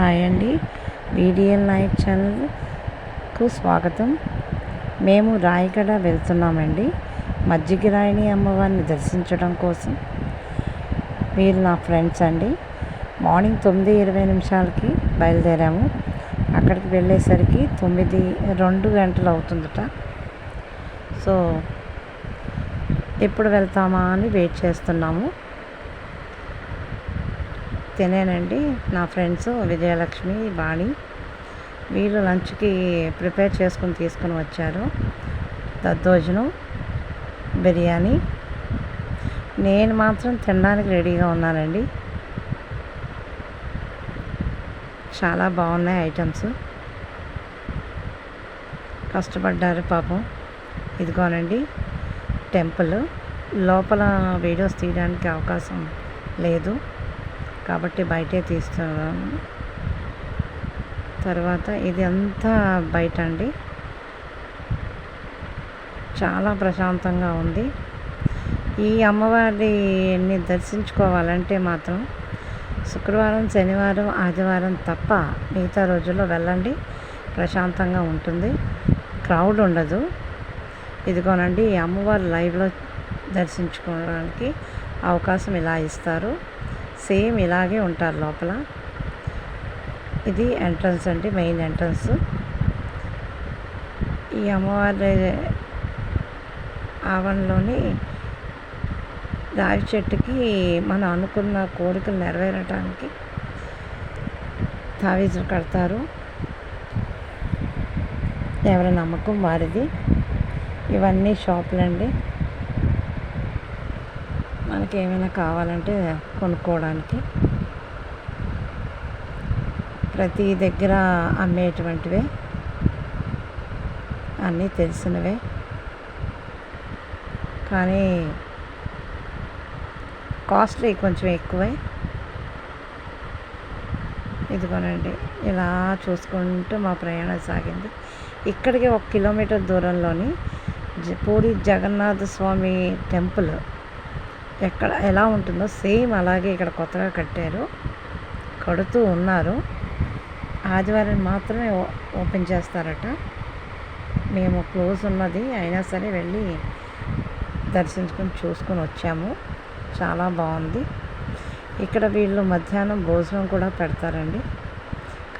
Hi అండి, వీడియల్ night ఛానల్కు స్వాగతం. మేము రాయగడ వెళ్తున్నామండి మజ్జిగరాయిని అమ్మవారిని దర్శించడం కోసం. వీరు నా ఫ్రెండ్స్ అండి. మార్నింగ్ 9:20 బయలుదేరాము. అక్కడికి వెళ్ళేసరికి 2 గంటలు అవుతుందట. సో ఎప్పుడు వెళ్తామా అని వెయిట్ చేస్తున్నాము. తినేనండి నా ఫ్రెండ్స్ విజయలక్ష్మి, వాణి. వీళ్ళు లంచ్కి ప్రిపేర్ చేసుకుని తీసుకుని వచ్చారు. దద్దోజనం, బిర్యానీ. నేను మాత్రం తినడానికి రెడీగా ఉన్నానండి. చాలా బాగున్నాయి ఐటమ్స్. కష్టపడ్డారు పాపం. ఇదిగోనండి టెంపుల్. లోపల వీడియోస్ తీయడానికి అవకాశం లేదు కాబట్టి బయటే తీస్తున్నాను. తర్వాత ఇది అంతా బయట అండి. చాలా ప్రశాంతంగా ఉంది. ఈ అమ్మవారిని దర్శించుకోవాలంటే మాత్రం శుక్రవారం, శనివారం, ఆదివారం తప్ప మిగతా రోజుల్లో వెళ్ళండి. ప్రశాంతంగా ఉంటుంది, క్రౌడ్ ఉండదు. ఇదిగోనండి ఈ అమ్మవారు లైవ్లో దర్శించుకోవడానికి అవకాశం ఇలా ఇస్తారు. సేమ్ ఇలాగే ఉంటారు లోపల. ఇది ఎంట్రన్స్ అండి, మెయిన్ ఎంట్రన్స్. ఈ అమ్మవారి ఆవరణలోని రావి చెట్టుకి మనం అనుకున్న కోరికలు నెరవేరటానికి తావీజులు కడతారు. ఎవరి నమ్మకం వారిది. ఇవన్నీ షాపులండి, మనకి ఏమైనా కావాలంటే కొనుక్కోవడానికి. ప్రతి దగ్గర అమ్మేటువంటివే, అన్నీ తెలిసినవే, కానీ కాస్ట్లీ కొంచెం ఎక్కువే. ఇదిగోనండి ఇలా చూసుకుంటూ మా ప్రయాణం సాగింది. ఇక్కడికి 1 కిలోమీటర్ దూరంలోని పూరి జగన్నాథ స్వామి టెంపుల్ ఎలా ఉంటుందో సేమ్ అలాగే ఇక్కడ కొత్తగా కడుతూ ఉన్నారు. ఆదివారం మాత్రమే ఓపెన్ చేస్తారట. మేము క్లోజ్ ఉన్నది అయినా సరే వెళ్ళి దర్శించుకొని చూసుకొని వచ్చాము. చాలా బాగుంది. ఇక్కడ వీళ్ళు మధ్యాహ్నం భోజనం కూడా పెడతారండి,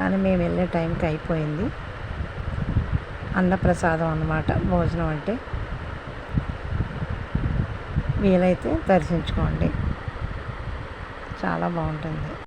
కానీ మేము వెళ్ళే టైంకి అయిపోయింది. అన్నప్రసాదం అన్నమాట భోజనం అంటే. వీలైతే దర్శించుకోండి, చాలా బాగుంటుంది.